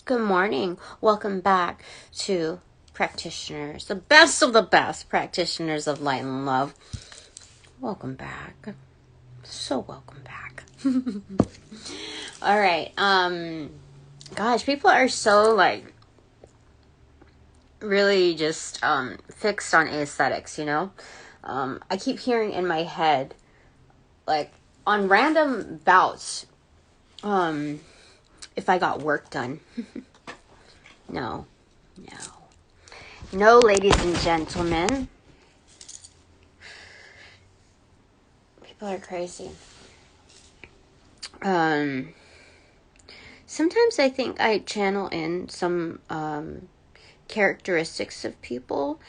Good morning. Welcome back to practitioners, the best of the best practitioners of light and love. Welcome back. So welcome back. All right. Gosh, people are so really just fixed on aesthetics, you know? I keep hearing in my head, like on random bouts, if I got work done. No, ladies and gentlemen. People are crazy. Sometimes I think I channel in some characteristics of people.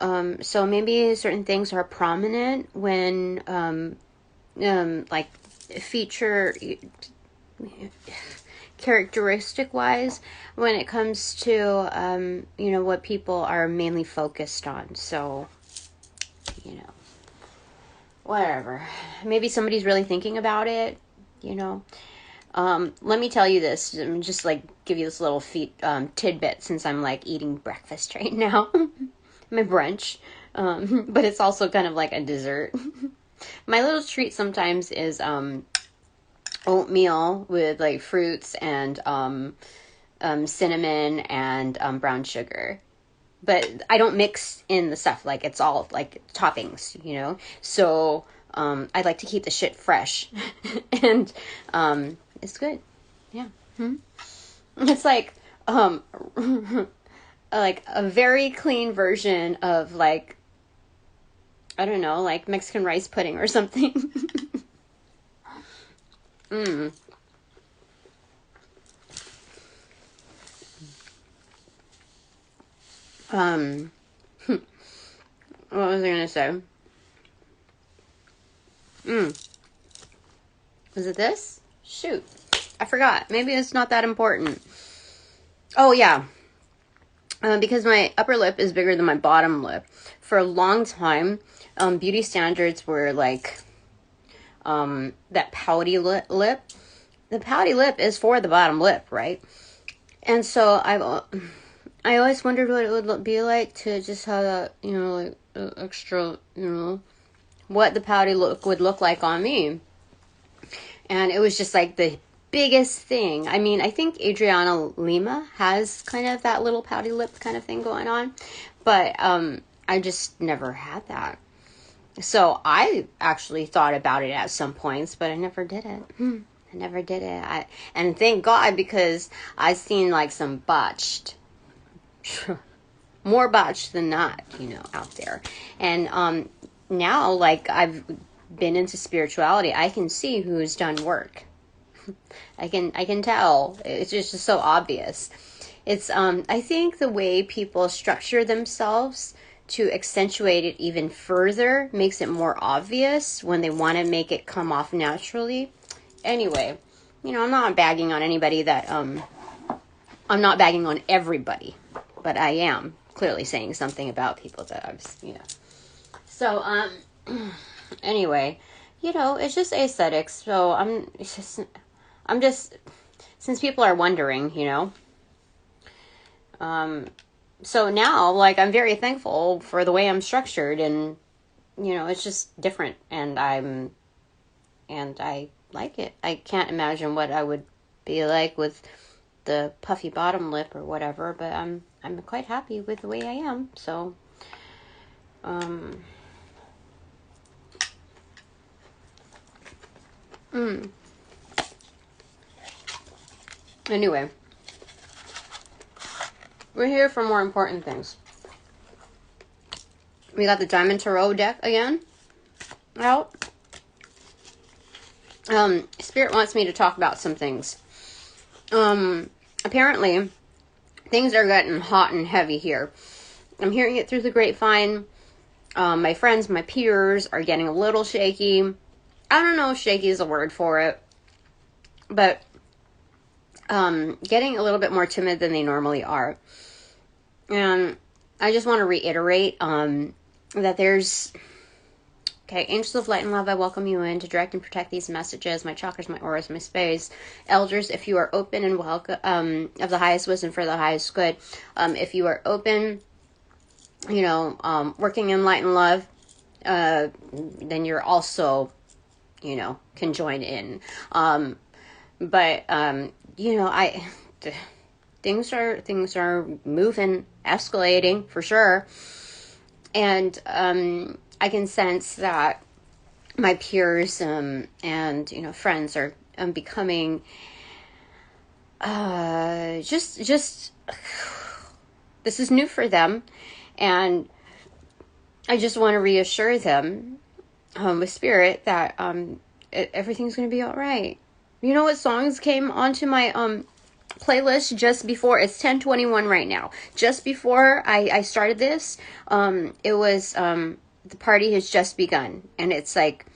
So maybe certain things are prominent when feature characteristic wise when it comes to what people are mainly focused on. So whatever, maybe somebody's really thinking about it, let me tell you this, just give you this little tidbit, since I'm eating breakfast right now. My brunch, but it's also kind of like a dessert. My little treat sometimes is oatmeal with fruits and cinnamon and brown sugar, but I don't mix in the stuff. It's all toppings, so I like to keep the shit fresh. And it's good. Yeah. It's like a very clean version of I don't know, Mexican rice pudding or something. What was I gonna say? Was it this? Shoot, I forgot. Maybe it's not that important. Oh yeah, because my upper lip is bigger than my bottom lip. For a long time, beauty standards were that pouty lip. The pouty lip is for the bottom lip, right? And so I always wondered what it would be like to just have that, extra, what the pouty look would look like on me. And it was just the biggest thing. I mean, I think Adriana Lima has kind of that little pouty lip kind of thing going on, but I just never had that. So I actually thought about it at some points, but I never did it. I never did it. And thank God, because I've seen some botched, more botched than not, out there. And now, I've been into spirituality, I can see who's done work. I can tell. It's just so obvious. It's I think the way people structure themselves to accentuate it even further makes it more obvious when they want to make it come off naturally. Anyway, I'm not bagging on anybody I'm not bagging on everybody, but I am clearly saying something about people that I've, So, anyway, it's just aesthetics. So I'm just, since people are wondering, so now, I'm very thankful for the way I'm structured, and, it's just different, and I like it. I can't imagine what I would be like with the puffy bottom lip or whatever, but I'm quite happy with the way I am. So, Anyway, we're here for more important things. We got the Diamond Tarot deck again out. Spirit wants me to talk about some things. Apparently, things are getting hot and heavy here. I'm hearing it through the grapevine. My friends, my peers are getting a little shaky. I don't know if shaky is a word for it, but getting a little bit more timid than they normally are. And I just want to reiterate that there's Okay, angels of light and love, I welcome you in to direct and protect these messages, my chakras, my auras, my space. Elders, if you are open and welcome, of the highest wisdom for the highest good, if you are open, working in light and love, then you're also, can join in. Things are moving, escalating for sure. And I can sense that my peers and friends are becoming just this is new for them, and I just want to reassure them with spirit that everything's going to be all right. You know what songs came onto my playlist just before? It's 10:21 right now. Just before I started this, it was The Party Has Just Begun, and it's like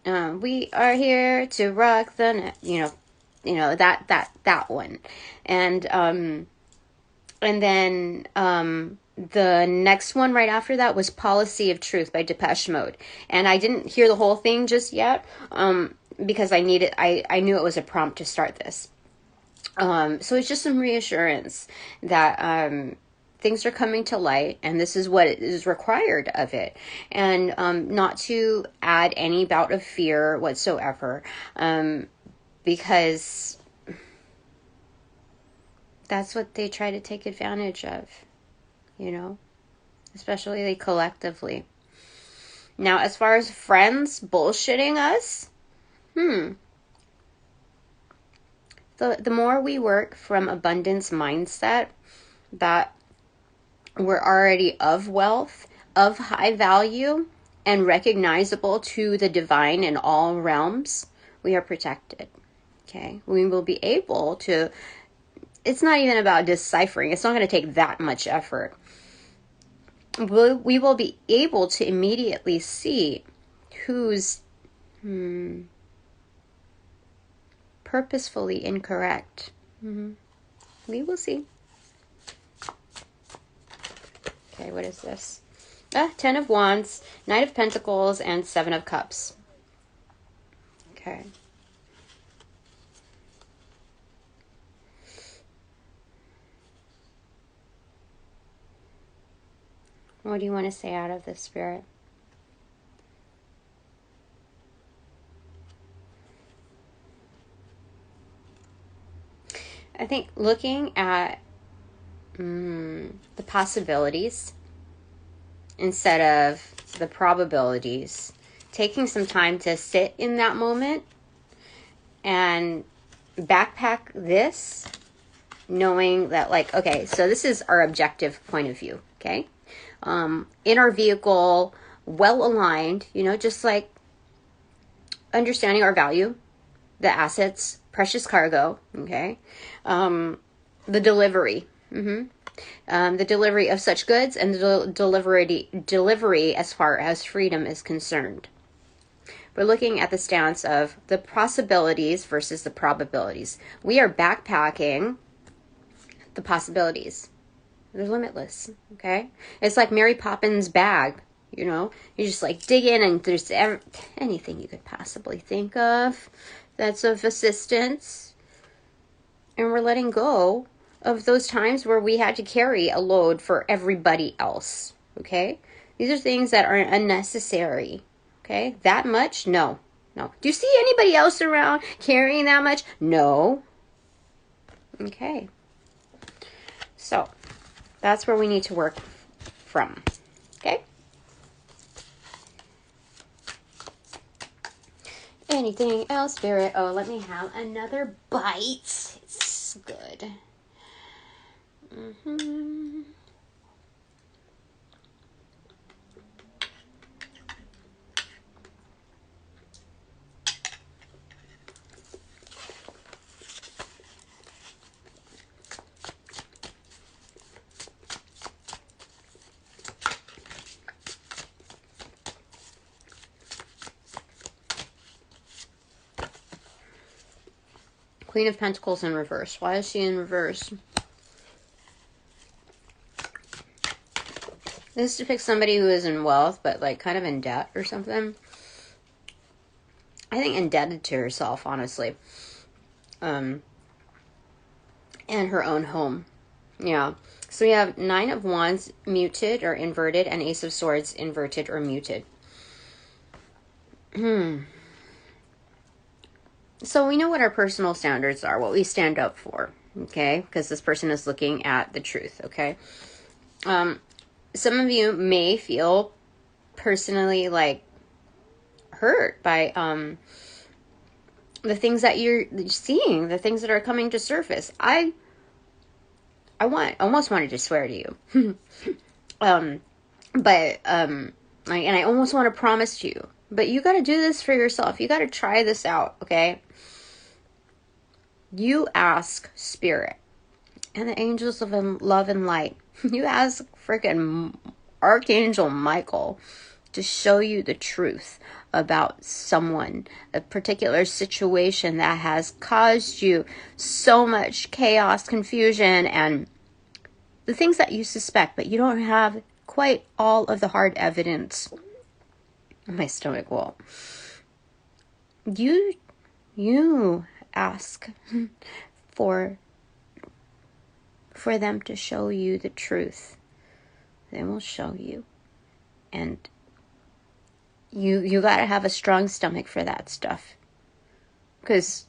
we are here to rock the that one, and then the next one right after that was Policy of Truth by Depeche Mode, and I didn't hear the whole thing just yet because I knew it was a prompt to start this. So it's just some reassurance that things are coming to light, and this is what is required of it, and not to add any bout of fear whatsoever, because that's what they try to take advantage of, especially collectively. Now, as far as friends bullshitting us, the more we work from abundance mindset, that we're already of wealth, of high value, and recognizable to the divine in all realms, we are protected. Okay? We will be able to, it's not even about deciphering. It's not going to take that much effort. We will be able to immediately see who's purposefully incorrect. We will see. Okay, what is this? 10 of Wands, Knight of Pentacles, and 7 of Cups. Okay. What do you want to say out of this, Spirit? I think looking at the possibilities instead of the probabilities, taking some time to sit in that moment and backpack this, knowing that, okay, so this is our objective point of view, okay? In our vehicle, well aligned, just understanding our value, the assets, precious cargo, okay? The delivery, the delivery of such goods, and the delivery as far as freedom is concerned. We're looking at the stance of the possibilities versus the probabilities. We are backpacking the possibilities. They're limitless, okay? It's like Mary Poppins' bag, you just dig in, and there's anything you could possibly think of that's of assistance. And we're letting go of those times where we had to carry a load for everybody else, okay? These are things that are unnecessary, okay? That much? No. Do you see anybody else around carrying that much? No. Okay. So, that's where we need to work from, okay? Anything else, Spirit? Oh, let me have another bite. It's good. Queen of Pentacles in reverse. Why is she in reverse? This depicts somebody who is in wealth, but like kind of in debt or something. I think indebted to herself, honestly. And her own home. Yeah. So we have 9 of Wands muted or inverted, and Ace of Swords inverted or muted. So we know what our personal standards are, what we stand up for, okay? Because this person is looking at the truth, okay? Some of you may feel personally like hurt by the things that you're seeing, the things that are coming to surface. I almost wanted to swear to you. And I almost want to promise to you, but you got to do this for yourself. You got to try this out, okay? You ask Spirit and the angels of love and light. You ask freaking Archangel Michael to show you the truth about someone, a particular situation that has caused you so much chaos, confusion, and the things that you suspect, but you don't have quite all of the hard evidence. My stomach will. You ask for them to show you the truth. They will show you. And you got to have a strong stomach for that stuff. Because,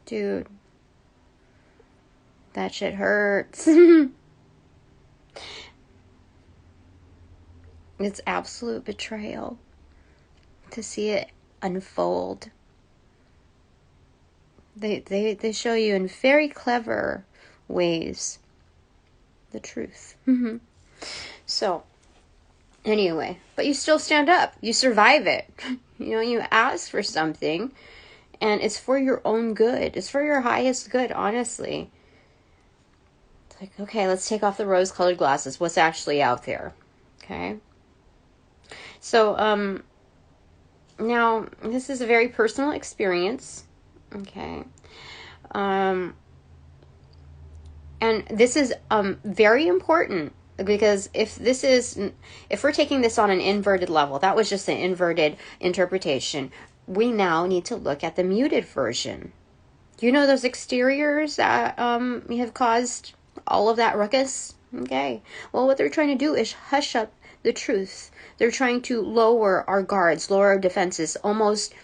dude, that shit hurts. It's absolute betrayal to see it unfold. They show you in very clever ways the truth. So, anyway, but you still stand up. You survive it. You ask for something, and it's for your own good. It's for your highest good, honestly. It's like, okay, let's take off the rose-colored glasses. What's actually out there? Okay? So, now, this is a very personal experience. Okay. And this is very important, because if we're taking this on an inverted level, that was just an inverted interpretation. We now need to look at the muted version. You know those exteriors that have caused all of that ruckus? Okay. Well, what they're trying to do is hush up the truth. They're trying to lower our guards, lower our defenses, almost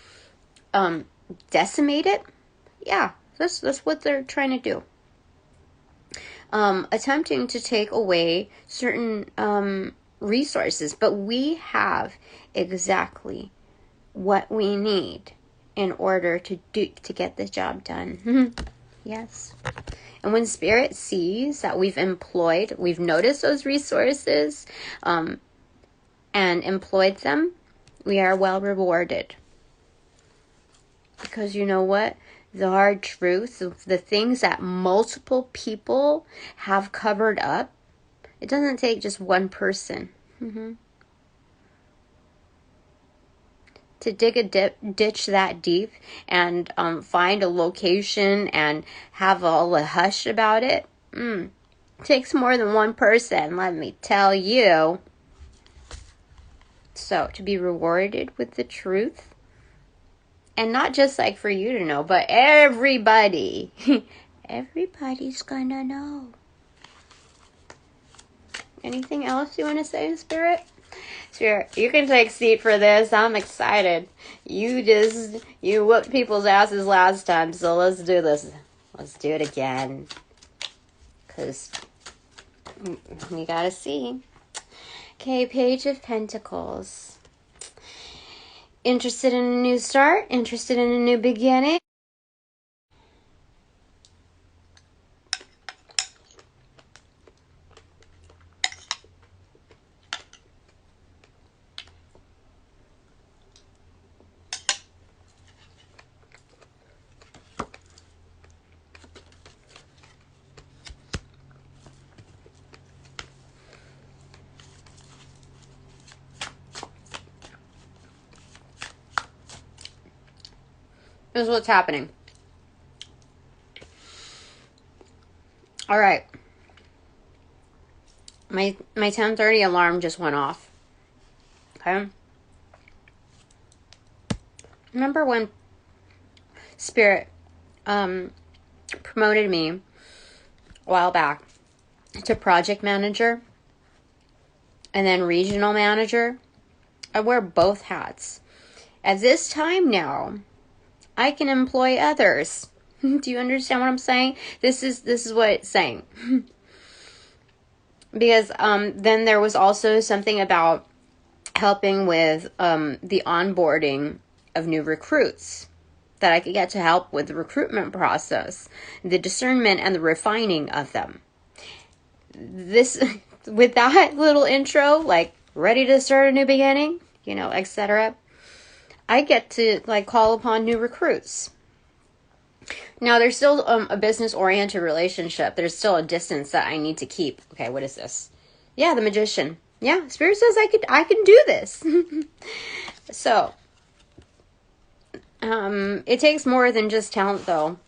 decimate it. Yeah, that's what they're trying to do. Attempting to take away certain resources, but we have exactly what we need in order to get the job done. Yes. And when Spirit sees that we've noticed those resources, and employed them, we are well rewarded. Because you know what? The hard truth, the things that multiple people have covered up, it doesn't take just one person. To dig a ditch that deep and find a location and have all the hush about it, takes more than one person, let me tell you. So, to be rewarded with the truth, and not just like for you to know, but everybody. Everybody's gonna know. Anything else you want to say, Spirit? Spirit, you can take a seat for this. I'm excited. You whooped people's asses last time, so let's do this. Let's do it again. Because you gotta see. Okay, Page of Pentacles. Interested in a new start? Interested in a new beginning? This is what's happening. All right. My 10:30 alarm just went off. Okay. Remember when Spirit promoted me a while back to project manager and then regional manager? I wear both hats. At this time now, I can employ others. Do you understand what I'm saying? This is what it's saying. Because then there was also something about helping with the onboarding of new recruits, that I could get to help with the recruitment process, the discernment and the refining of them. This, with that little intro, like ready to start a new beginning, you know, etc., I get to like call upon new recruits. Now, there's still a business-oriented relationship. There's still a distance that I need to keep. Okay, what is this? Yeah, the magician. Yeah, Spirit says I can do this. So, it takes more than just talent, though.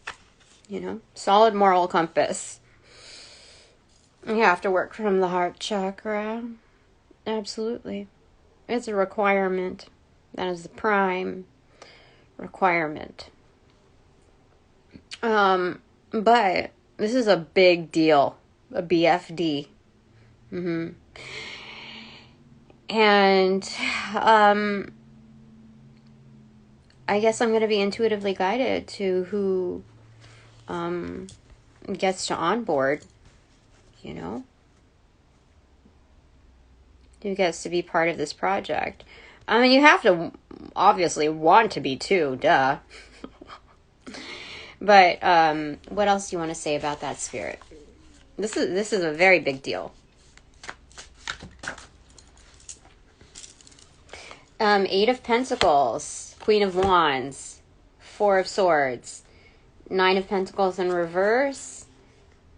You know, solid moral compass. You have to work from the heart chakra. Absolutely. It's a requirement. That is the prime requirement. But this is a big deal, a BFD. And, I guess I'm going to be intuitively guided to who, gets to onboard, you know, who gets to be part of this project. I mean, you have to obviously want to be too, duh. But what else do you want to say about that, Spirit? This is a very big deal. 8 of Pentacles, Queen of Wands, 4 of Swords, 9 of Pentacles in reverse,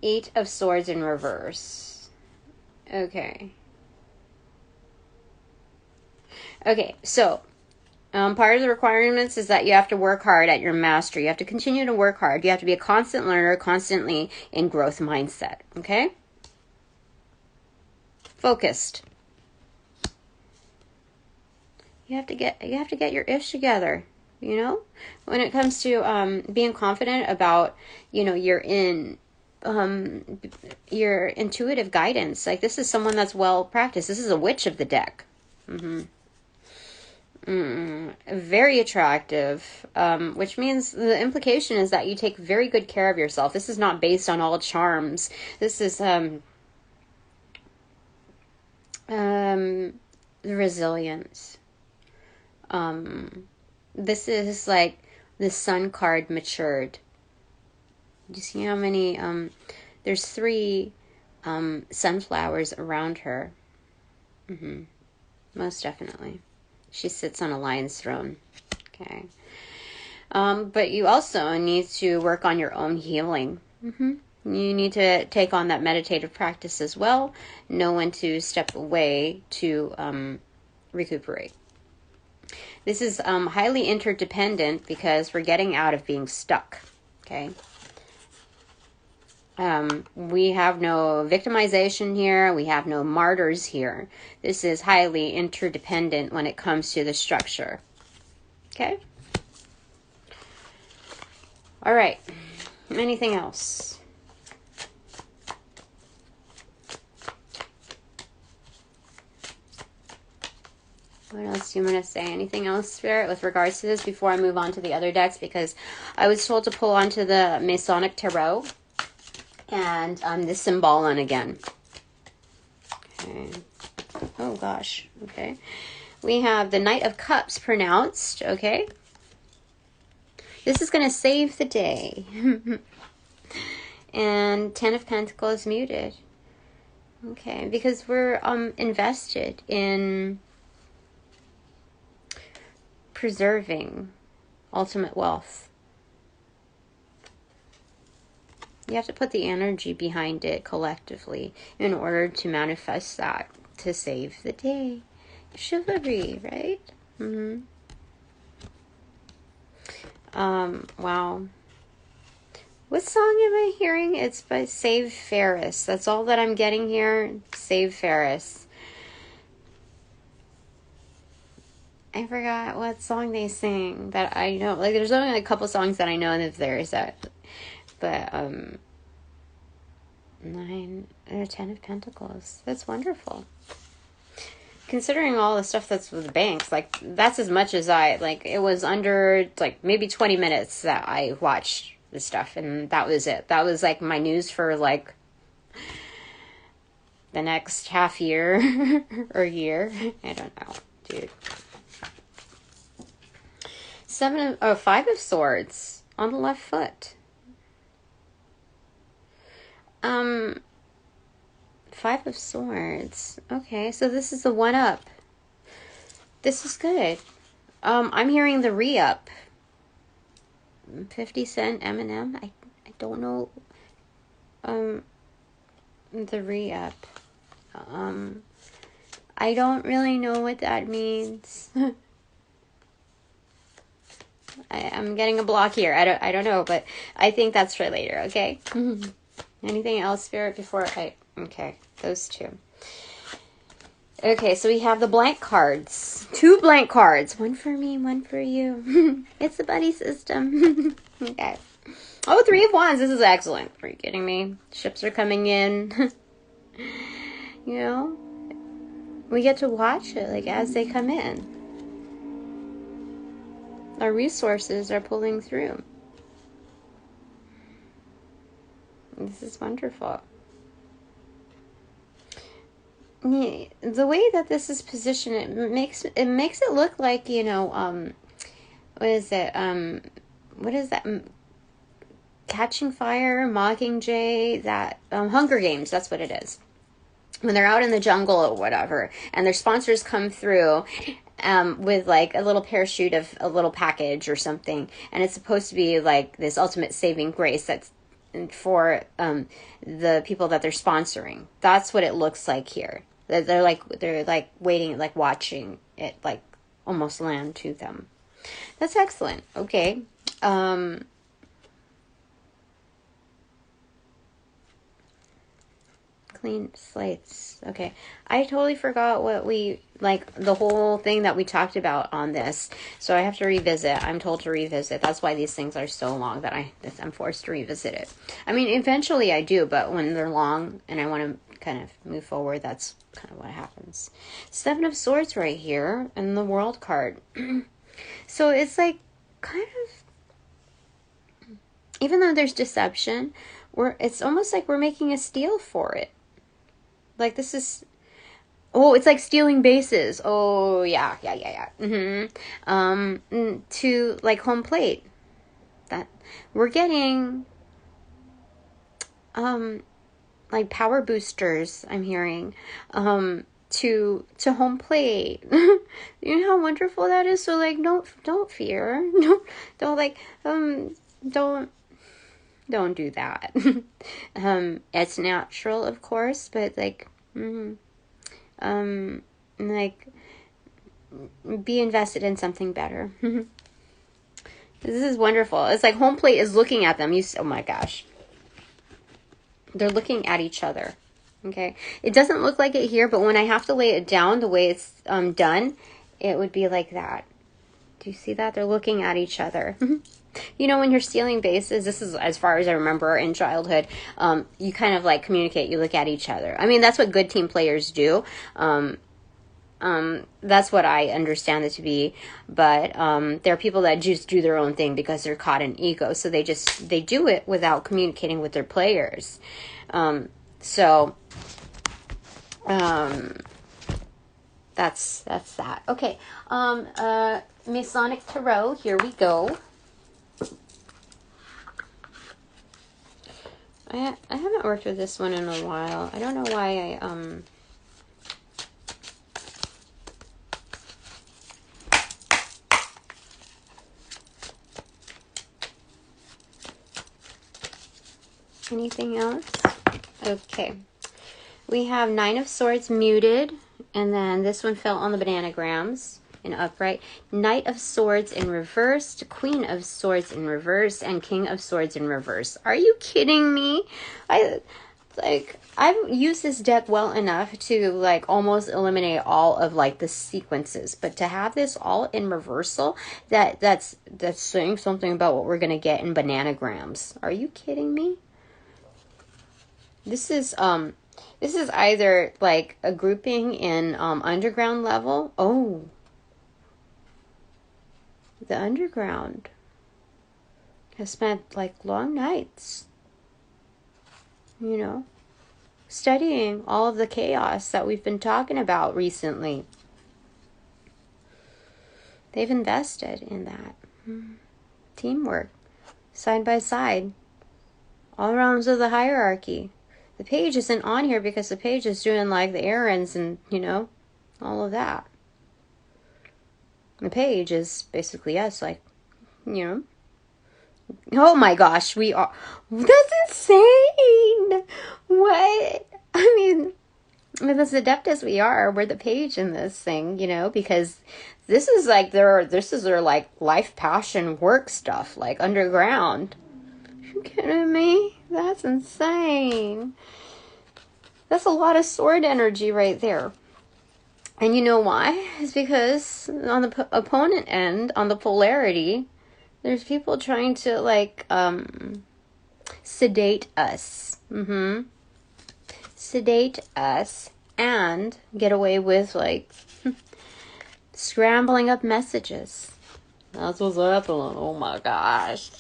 8 of Swords in reverse. Okay. Okay, so part of the requirements is that you have to work hard at your mastery. You have to continue to work hard. You have to be a constant learner, constantly in growth mindset. Okay? Focused. You have to get your ish together. You know, when it comes to being confident about, you know, your intuitive guidance. Like, this is someone that's well practiced. This is a witch of the deck. Very attractive, which means the implication is that you take very good care of yourself. This is not based on all charms. This is the resilience. This is like the Sun card matured. You see how many, there's 3 sunflowers around her. Most definitely. She sits on a lion's throne. Okay. But you also need to work on your own healing. You need to take on that meditative practice as well. Know when to step away to recuperate. This is highly interdependent because we're getting out of being stuck. Okay. We have no victimization here. We have no martyrs here. This is highly interdependent when it comes to the structure. Okay? All right. Anything else? What else do you want to say? Anything else, Spirit, with regards to this before I move on to the other decks? Because I was told to pull onto the Masonic Tarot. And the Symbolon again. Okay. Oh, gosh. Okay. We have the Knight of Cups pronounced. Okay. This is going to save the day. And 10 of Pentacles muted. Okay. Because we're invested in preserving ultimate wealth. You have to put the energy behind it collectively in order to manifest that, to save the day. Chivalry, right? Wow. What song am I hearing? It's by Save Ferris. That's all that I'm getting here. Save Ferris. I forgot what song they sing that I know. Like, there's only a couple songs that I know, and if there's that. But, 9 or 10 of Pentacles. That's wonderful. Considering all the stuff that's with the banks, like, that's as much as it was under, like, maybe 20 minutes that I watched this stuff, and that was it. That was, like, my news for, like, the next half year or year. I don't know, dude. 5 of Swords on the left foot. 5 of Swords. Okay, so this is the 1-up. This is good. I'm hearing the re-up. 50 Cent, Eminem. I don't know. The re-up. I don't really know what that means. I'm getting a block here. I don't know, but I think that's for later, okay? Anything else, Spirit, before okay, those two. Okay, so we have the blank cards. 2 blank cards. One for me, one for you. It's the buddy system. Okay. Oh, 3 of Wands. This is excellent. Are you kidding me? Ships are coming in. You know? We get to watch it, like, as they come in. Our resources are pulling through. This is wonderful. Yeah, the way that this is positioned, it makes it look like, you know, what is it? What is that? Catching Fire, Mockingjay, that Hunger Games. That's what it is. When they're out in the jungle or whatever, and their sponsors come through with like a little parachute of a little package or something, and it's supposed to be like this ultimate saving grace that's for the people that they're sponsoring. That's what it looks like here. They're like waiting, like watching it like almost land to them. That's excellent. Okay. Clean slates. Okay. I totally forgot what we, like, the whole thing that we talked about on this. So I have to revisit. I'm told to revisit. That's why these things are so long that I'm forced to revisit it. I mean, eventually I do, but when they're long and I want to kind of move forward, that's kind of what happens. 7 of Swords right here and the World card. So it's like kind of, even though there's deception, it's almost like we're making a steal for it. Like, this is, oh, it's like stealing bases. Oh, yeah. To, like, home plate. That, we're getting, like, power boosters, I'm hearing, to home plate. You know how wonderful that is? So, like, don't fear. Don't do that. It's natural, of course, but like, like, be invested in something better. This is wonderful. It's like home plate is looking at them. Oh my gosh. They're looking at each other. Okay. It doesn't look like it here, but when I have to lay it down the way it's done, it would be like that. Do you see that? They're looking at each other. You know, when you're stealing bases, this is as far as I remember in childhood, you kind of like communicate, you look at each other. I mean, that's what good team players do. That's what I understand it to be. But there are people that just do their own thing because they're caught in ego. So they do it without communicating with their players. That's that. Okay. Masonic Tarot, here we go. I haven't worked with this one in a while. I don't know why anything else? Okay. We have 9 of Swords muted, and then this one fell on the bananagrams in upright. Knight of Swords in reverse, Queen of Swords in reverse, and King of Swords in reverse. Are you kidding me? like, I've used this deck well enough to, like, almost eliminate all of, like, the sequences. But to have this all in reversal, that's saying something about what we're going to get in bananagrams. Are you kidding me? This is either, like, a grouping in underground level. Oh. The underground has spent, like, long nights, you know, studying all of the chaos that we've been talking about recently. They've invested in that. Teamwork, side by side, all realms of the hierarchy. The page isn't on here because the page is doing, like, the errands and, you know, all of that. The page is basically us, like, you know. Oh my gosh, we are. That's insane. What? I mean, with as adept as we are, we're the page in this thing, you know, because this is like their like life, passion, work stuff, like underground. Are you kidding me? That's insane. That's a lot of sword energy right there. And you know why? It's because on the opponent end, on the polarity, there's people trying to, like, sedate us. Sedate us and get away with, like, scrambling up messages. That's what's happening. Oh my gosh.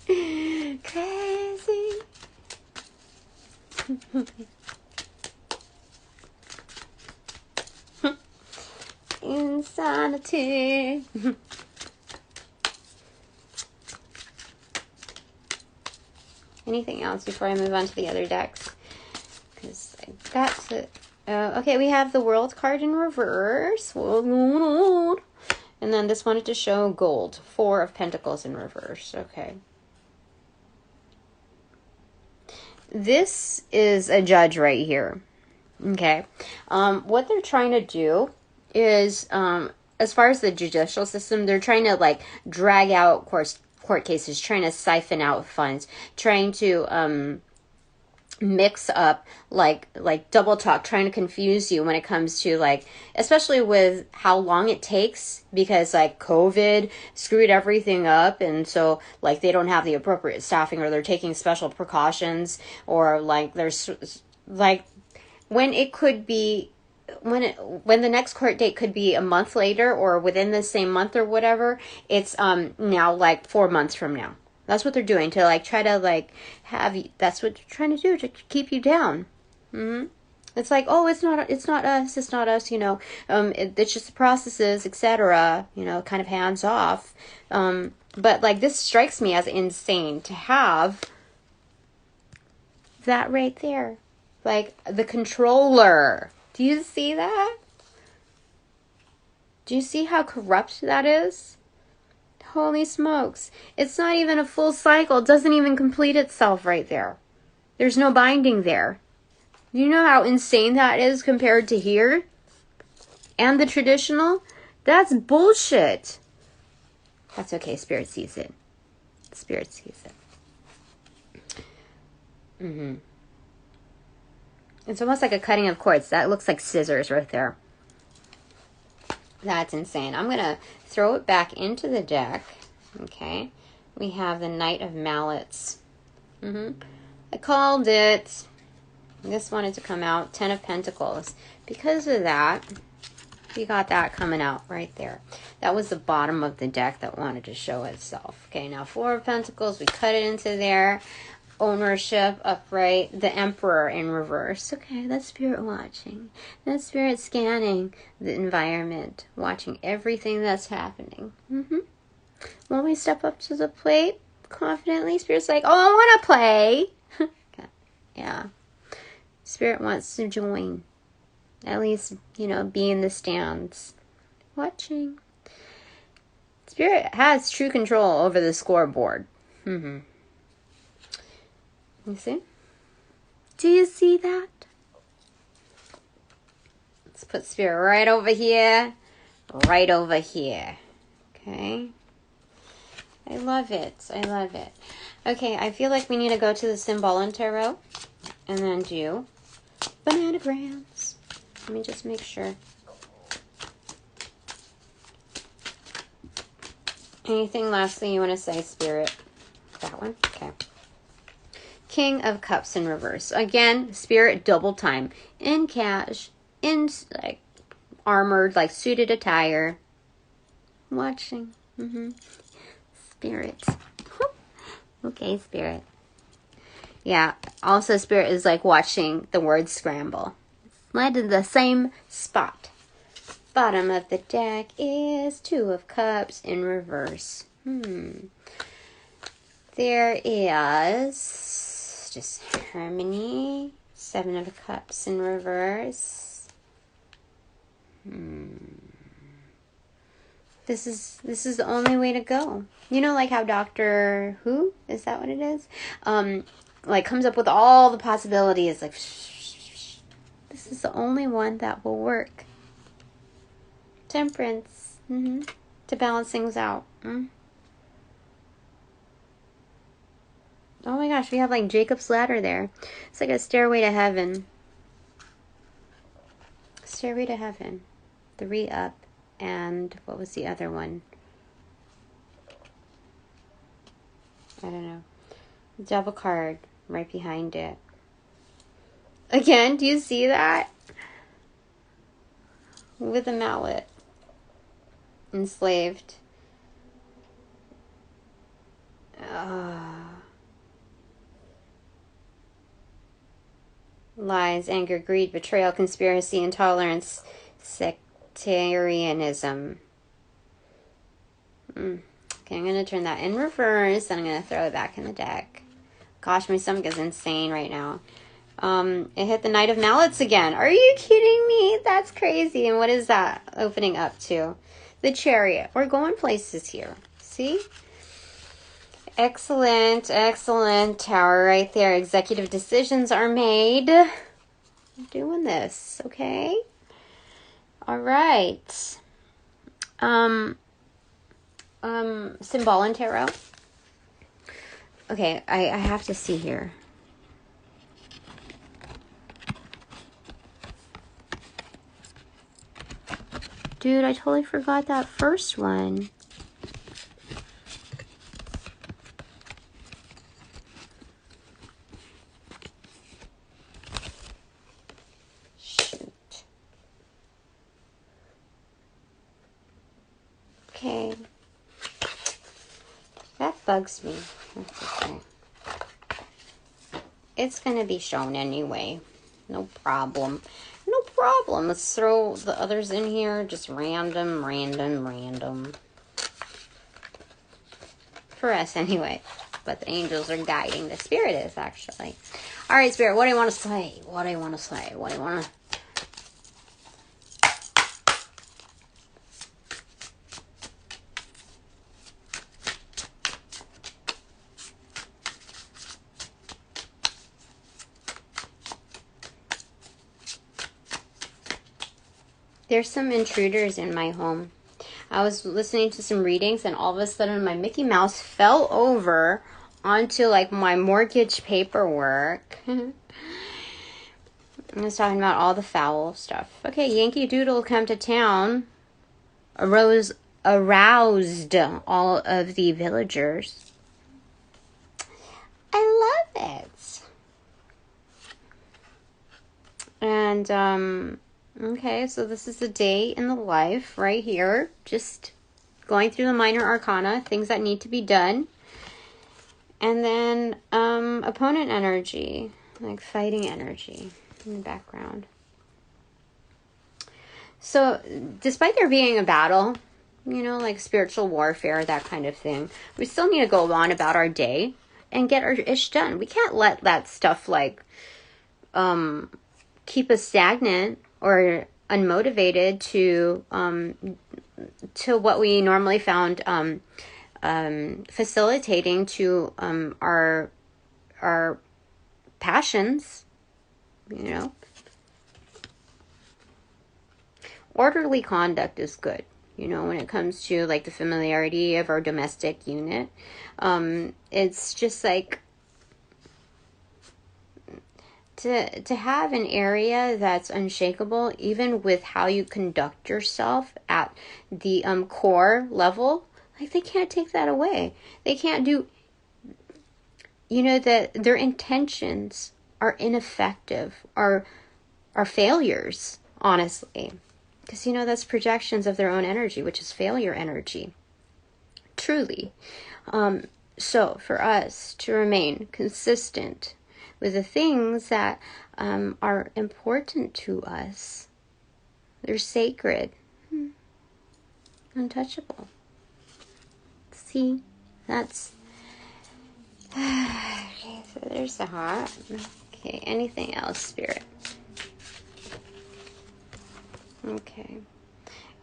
Crazy. Crazy. Insanity. Anything else before I move on to the other decks? Because I got to... okay, we have the World card in reverse. And then this wanted to show gold. 4 of Pentacles in reverse. Okay. This is a judge right here. Okay. What they're trying to do is, as far as the judicial system, they're trying to, like, drag out court cases, trying to siphon out funds, trying to mix up, like double talk, trying to confuse you when it comes to, like, especially with how long it takes, because, like, COVID screwed everything up, and so, like, they don't have the appropriate staffing, or they're taking special precautions, or, like, there's, like, when it could be, when the next court date could be a month later or within the same month or whatever, it's now like 4 months from now. That's what they're doing to, like, try to, like, have you. That's what they're trying to do to keep you down. It's like, oh, it's not us, you know. It's just the processes, etc. You know, kind of hands off. But, like, this strikes me as insane to have that right there, like the controller. Do you see that? Do you see how corrupt that is? Holy smokes. It's not even a full cycle. It doesn't even complete itself right there. There's no binding there. Do you know how insane that is compared to here? And the traditional? That's bullshit. That's okay. Spirit sees it. Spirit sees it. It's almost like a cutting of cords. That looks like scissors right there. That's insane. I'm going to throw it back into the deck. Okay. We have the Knight of Mallets. I called it. This wanted to come out. 10 of Pentacles. Because of that, we got that coming out right there. That was the bottom of the deck that wanted to show itself. Okay, now 4 of Pentacles. We cut it into there. Ownership upright, the Emperor in reverse. Okay, that's Spirit watching. That's Spirit scanning the environment, watching everything that's happening. When we step up to the plate confidently, Spirit's like, oh, I want to play. Okay. Yeah. Spirit wants to join. At least, you know, be in the stands. Watching. Spirit has true control over the scoreboard. You see? Do you see that? Let's put Spirit right over here. Right over here. Okay? I love it. I love it. Okay, I feel like we need to go to the Symbol Tarot and then do bananagrams. Let me just make sure. Anything lastly you want to say, Spirit? That one? Okay. King of Cups in reverse. Again, Spirit double time. In cash. In like armored, like suited attire. Watching. Spirit. Okay, Spirit. Yeah. Also, Spirit is like watching the words scramble. Led to the same spot. Bottom of the deck is Two of Cups in reverse. There is just harmony. Seven of Cups in reverse. This is the only way to go. You know, like how Doctor Who, is that what it is? Like comes up with all the possibilities. Like, this is the only one that will work. Temperance, to balance things out. Oh my gosh, we have like Jacob's ladder there. It's like a stairway to heaven. Stairway to heaven. 3 up. And what was the other one? I don't know. Devil card right behind it. Again, do you see that? With a mallet. Enslaved. Lies, anger, greed, betrayal, conspiracy, intolerance, sectarianism. Okay, I'm going to turn that in reverse, and I'm going to throw it back in the deck. Gosh, my stomach is insane right now. It hit the Knight of Mallets again. Are you kidding me? That's crazy. And what is that opening up to? The Chariot. We're going places here. See? Excellent, excellent. Tower right there. Executive decisions are made. I'm doing this, okay? All right. Symbol and Tarot. Okay, I have to see here. Dude, I totally forgot that first one. Shoot. Okay. That bugs me. That's okay. It's going to be shown anyway. No problem. No problem. Let's throw the others in here. Just random. For us anyway. But the angels are guiding. The Spirit is actually. All right, Spirit. What do you want to say? What do you want to say? What do you want to... There's some intruders in my home. I was listening to some readings and all of a sudden my Mickey Mouse fell over onto like my mortgage paperwork. I was talking about all the foul stuff. Okay, Yankee Doodle come to town. Aroused all of the villagers. I love it. And, okay, so this is a day in the life right here. Just going through the minor arcana, things that need to be done. And then opponent energy, like fighting energy in the background. So despite there being a battle, you know, like spiritual warfare, that kind of thing, we still need to go on about our day and get our ish done. We can't let that stuff like keep us stagnant or unmotivated to what we normally found facilitating to our passions, you know. Orderly conduct is good. you know, when it comes to like the familiarity of our domestic unit. It's just like to have an area that's unshakable, even with how you conduct yourself at the core level. Like, they can't take that away. They can't do, you know, that their intentions are ineffective, are failures, honestly. Because, you know, that's projections of their own energy, which is failure energy. Truly. So for us to remain consistent with the things that are important to us, they're sacred, untouchable. See, that's okay. So there's the heart. Okay, anything else, Spirit? Okay.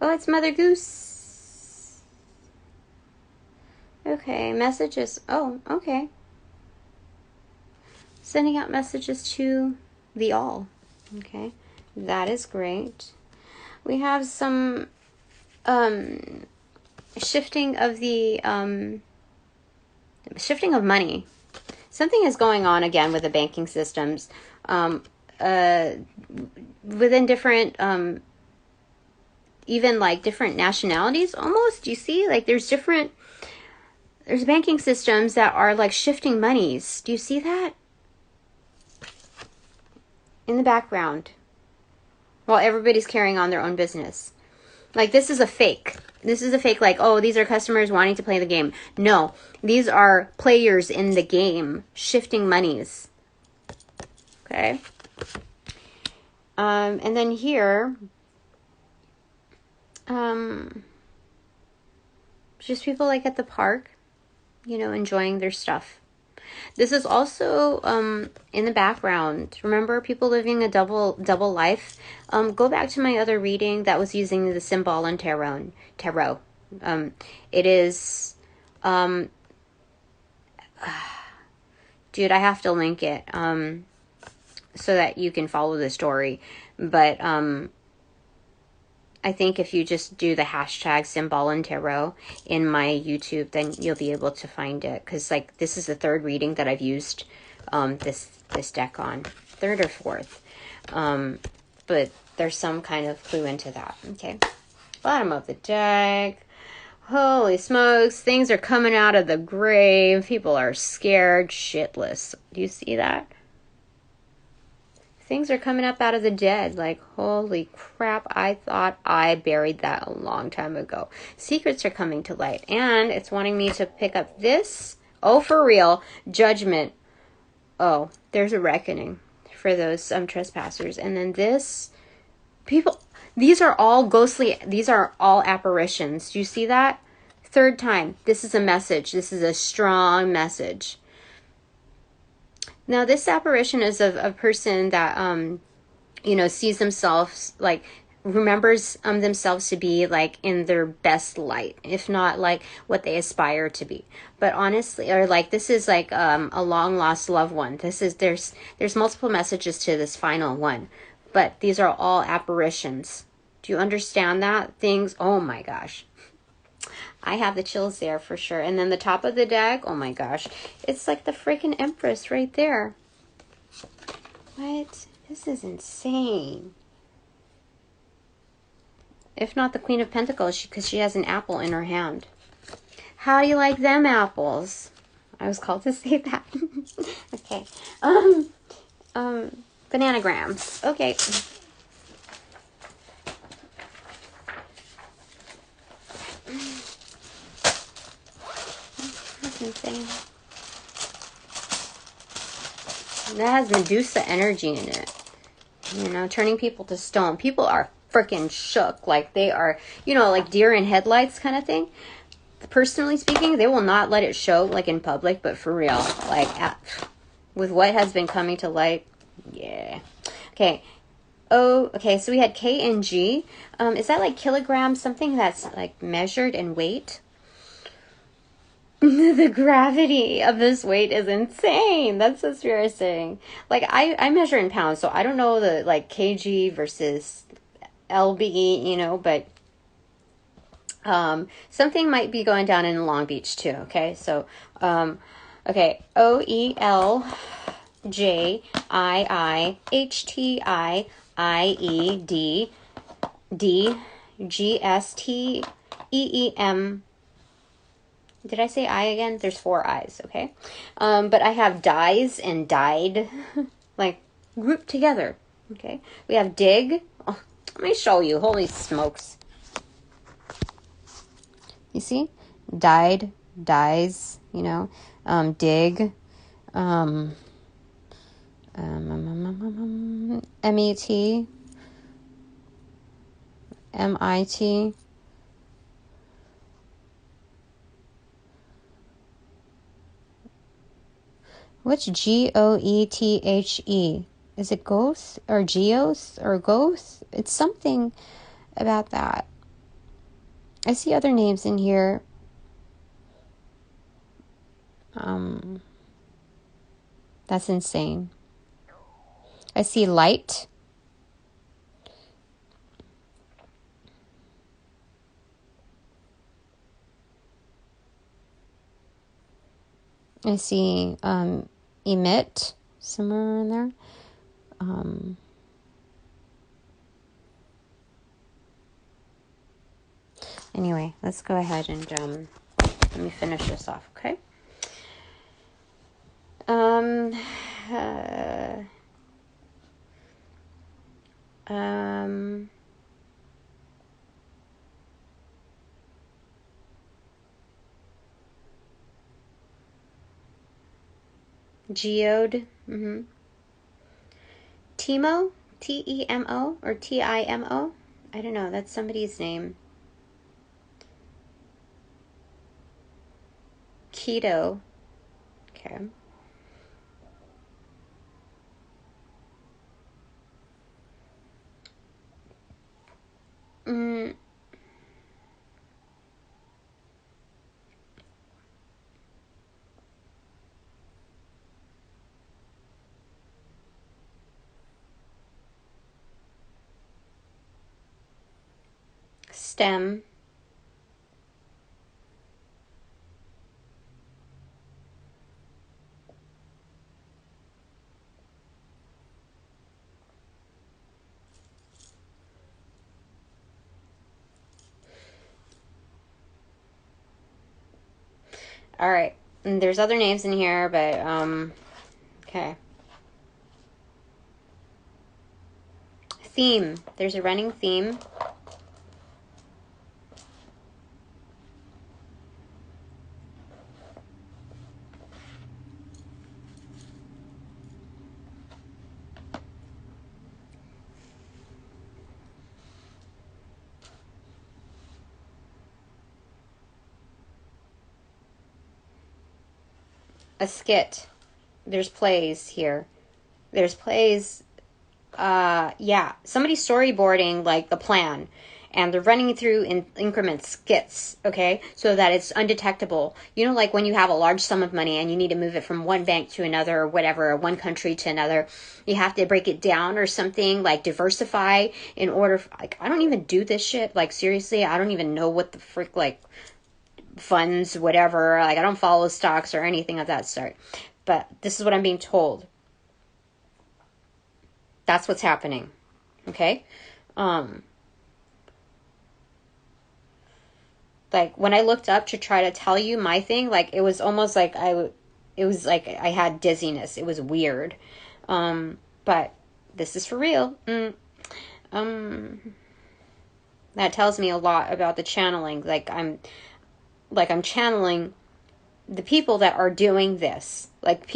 Oh, it's Mother Goose. Okay, messages. Oh, okay. Sending out messages to the all. Okay, that is great. We have some shifting of the shifting of money. Something is going on again with the banking systems within different even like different nationalities almost. You see, like there's banking systems that are like shifting monies. Do you see that in the background while everybody's carrying on their own business? Like, this is a fake. This is a fake, like, oh, these are customers wanting to play the game. No, these are players in the game shifting monies. Okay. And then here, just people like at the park, you know, enjoying their stuff. This is also in the background. Remember, people living a double life. Go back to my other reading that was using the symbol and tarot. It is, dude, I have to link it so that you can follow the story. But I think if you just do the hashtag symbol and tarot in my YouTube, then you'll be able to find it. Because, like, this is the third reading that I've used this deck on. Third or fourth. But there's some kind of clue into that. Okay. Bottom of the deck. Holy smokes. Things are coming out of the grave. People are scared shitless. Do you see that? Things are coming up out of the dead. Like, holy crap, I thought I buried that a long time ago. Secrets are coming to light. And it's wanting me to pick up this. Oh, for real. Judgment. Oh, there's a reckoning for those trespassers. And then this. People, these are all ghostly. These are all apparitions. Do you see that? Third time. This is a message. This is a strong message. Now, this apparition is of a person that, you know, sees themselves, like, remembers themselves to be, like, in their best light, if not, like, what they aspire to be. But honestly, or, like, this is, like, a long-lost loved one. There's multiple messages to this final one. But these are all apparitions. Do you understand that? Things, oh, my gosh. I have the chills there for sure. And then the top of the deck, oh my gosh. It's like the freaking Empress right there. What? This is insane. If not the Queen of Pentacles, because she has an apple in her hand. How do you like them apples? I was called to say that. Okay. Bananagrams. Okay. Insane. That has Medusa energy in it. You know, turning people to stone. People are freaking shook. Like, they are, you know, like deer in headlights kind of thing. Personally speaking, they will not let it show, like, in public, but for real. Like, with what has been coming to light. Yeah. Okay. Oh, okay. So we had K and G. Is that like kilograms? Something that's, like, measured in weight? The gravity of this weight is insane. That's what Spirit is saying. Like, I measure in pounds, so I don't know the, like, kg versus lb, you know, but Something might be going down in Long Beach too. Okay, so okay, OELJIIEDDGSTEEM. Did I say I again? There's 4 I's, okay? But I have dies and died, like, grouped together, okay? We have dig. Oh, let me show you. Holy smokes. You see? Died, dies, you know, dig, MET, MIT, what's GOETHE? Is it ghost or geos or ghost? It's something about that. I see other names in here. That's insane. I see light. I see emit somewhere in there. Anyway, let's go ahead and let me finish this off, okay? Geode. Timo? T-E-M-O or T-I-M-O? I don't know. That's somebody's name. Keto. Okay. Stem. All right. And there's other names in here, but okay. Theme. There's a running theme. A skit. There's plays here. There's plays. Yeah. Somebody's storyboarding like the plan, and they're running through in increments, skits, okay, so that it's undetectable. You know, like when you have a large sum of money and you need to move it from one bank to another or whatever, or one country to another, you have to break it down or something, like diversify in order. Like, I don't even do this shit. Like, seriously, I don't even know what the frick, like, funds, whatever. Like, I don't follow stocks or anything of that sort. But this is what I'm being told. That's what's happening. Okay? Like, when I looked up to try to tell you my thing, like, it was almost like it was like I had dizziness. It was weird. But this is for real. That tells me a lot about the channeling. Like, I'm channeling the people that are doing this. Like,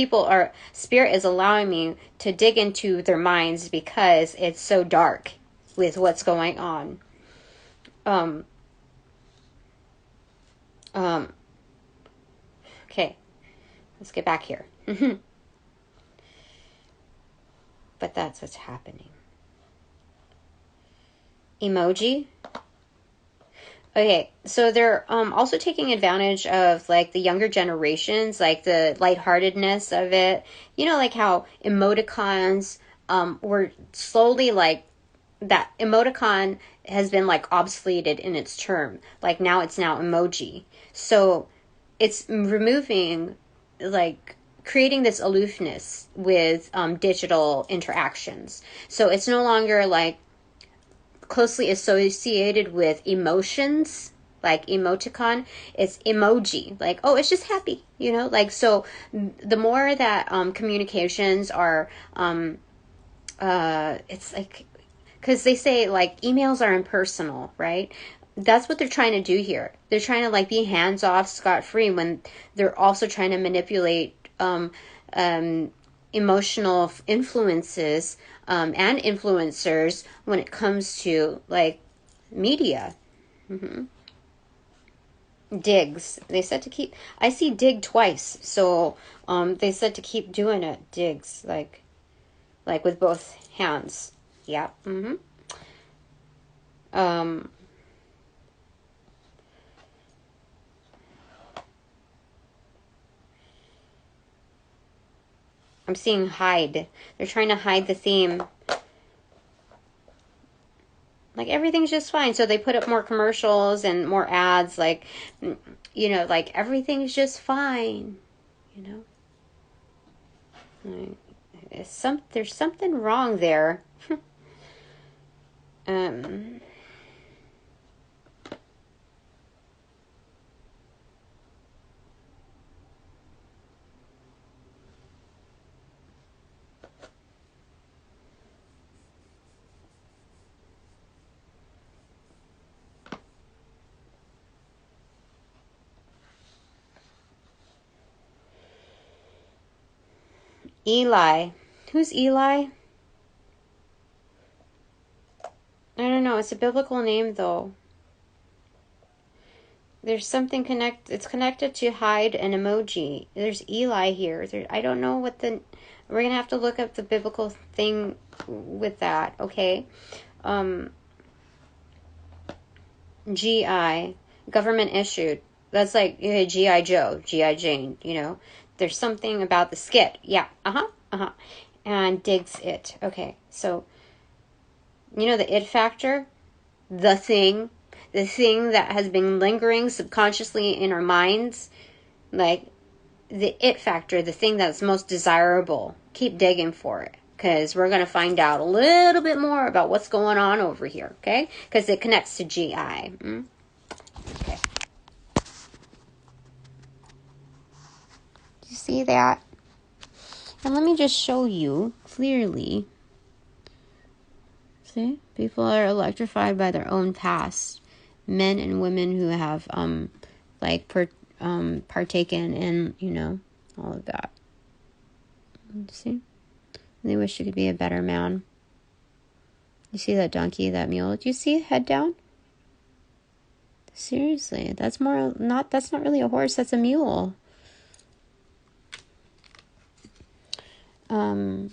spirit is allowing me to dig into their minds because it's so dark with what's going on. Okay, let's get back here. But that's what's happening. Emoji. Okay, so they're also taking advantage of, like, the younger generations, like the lightheartedness of it. You know, like how emoticons were slowly, like, that emoticon has been like obsoleted in its term. Like now it's now emoji. So it's removing, like, creating this aloofness with digital interactions. So it's no longer like closely associated with emotions, like emoticon. It's emoji, like, oh, it's just happy, you know. Like, so the more that communications are it's like, because they say like emails are impersonal, right? That's what they're trying to do here. They're trying to like be hands off, scot free, when they're also trying to manipulate emotional influences and influencers when it comes to like media. Digs. They said to keep. I see dig twice, so they said to keep doing it. Digs, like with both hands. Yeah. I'm seeing hide. They're trying to hide the theme. Like, everything's just fine. So they put up more commercials and more ads, like, you know, like, everything's just fine, you know. There's something wrong there. Eli. Who's Eli? I don't know. It's a biblical name, though. There's something it's connected to hide an emoji. There's Eli here. I don't know what we're going to have to look up the biblical thing with that, okay? GI, government issued. That's like G.I. Joe, G.I. Jane, you know. There's something about the skit. Yeah, and digs it. Okay, so, you know the it factor? The thing that has been lingering subconsciously in our minds, like the it factor, the thing that's most desirable. Keep digging for it, because we're going to find out a little bit more about what's going on over here, okay? Because it connects to GI. Okay. Do you see that? And let me just show you clearly. See? People are electrified by their own past. Men and women who have partaken in, you know, all of that. See? They wish you could be a better man. You see that donkey, that mule? Do you see head down? Seriously, that's not really a horse, that's a mule. And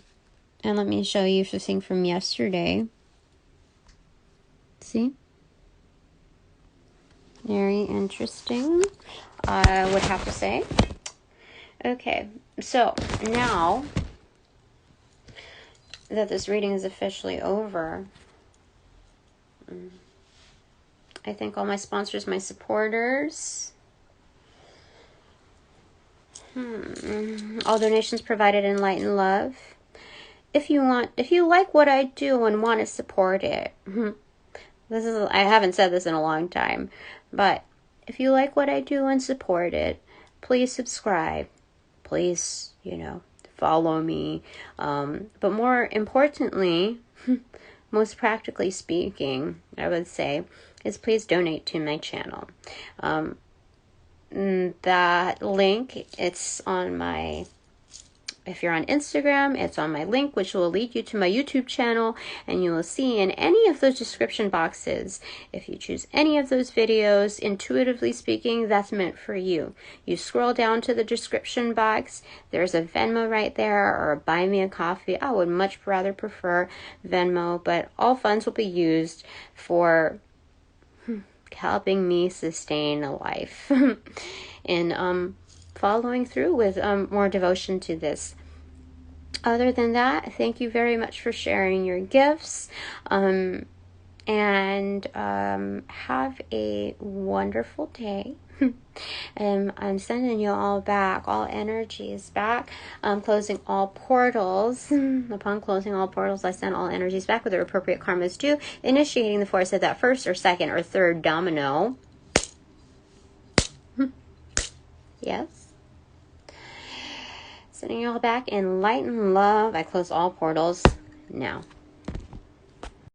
let me show you the thing from yesterday. See? Very interesting, I would have to say. Okay, so now that this reading is officially over, I thank all my sponsors, my supporters. All donations provided in light and love. If you like what I do and want to support it, I haven't said this in a long time, but if you like what I do and support it, please subscribe. Please, you know, follow me. But more importantly, most practically speaking, I would say, is please donate to my channel. That link, it's on if you're on Instagram, it's on my link, which will lead you to my YouTube channel, and you will see in any of those description boxes, if you choose any of those videos, intuitively speaking, that's meant for you. You scroll down to the description box, there's a Venmo right there, or a Buy Me a Coffee. I would much rather prefer Venmo, but all funds will be used for helping me sustain a life and following through with more devotion to this. Other than that, thank you very much for sharing your gifts. And have a wonderful day. And I'm sending you all back, all energies back. Closing all portals. Upon closing all portals, I send all energies back with their appropriate karmas due, initiating the force of that first or second or third domino. Yes. Sending you all back in light and love. I close all portals now.